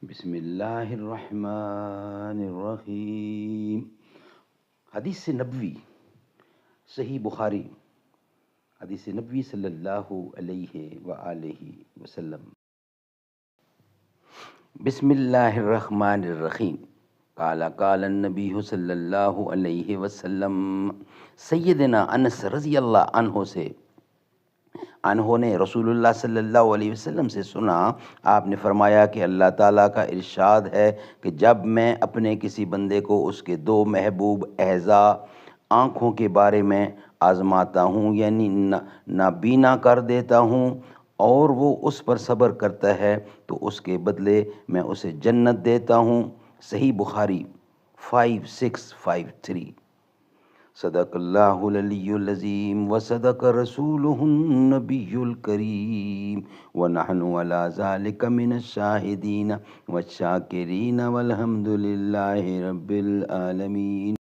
बिस्मिल्लाहिर्रहमानिर्रहीम। हदीस नबवी सही बुखारी, हदीस नबवी सल्लल्लाहु अलैहि व आलिहि वसल्लम। बिस्मिल्लाहिर्रहमानिर्रहीम। काला कालन नबी सल्लल्लाहु अलैहि वसल्लम। सैयदना अनस रज़ियल्लाहु अन्हो से उन्होंने रसूलुल्लाह सल्लल्लाहु अलैहि वसल्लम से सुना, आपने फरमाया कि अल्लाह ताला का इरशाद है कि जब मैं अपने किसी बंदे को उसके दो महबूब अज़ा आँखों के बारे में आज़माता हूँ, यानी नाबीना कर देता हूँ, और वो उस पर सब्र करता है तो उसके बदले मैं उसे जन्नत देता हूँ। सही बुखारी 5653। सदक़ल्लाहुल अलीयुल अज़ीम व सदक़ रसूलुहुन नबियुल करीम व नहनु अला ज़ालिका मिनश शाहिदीन व शाकिरीन वल्हम्दुलिल्लाहि रब्बिल आलमीन।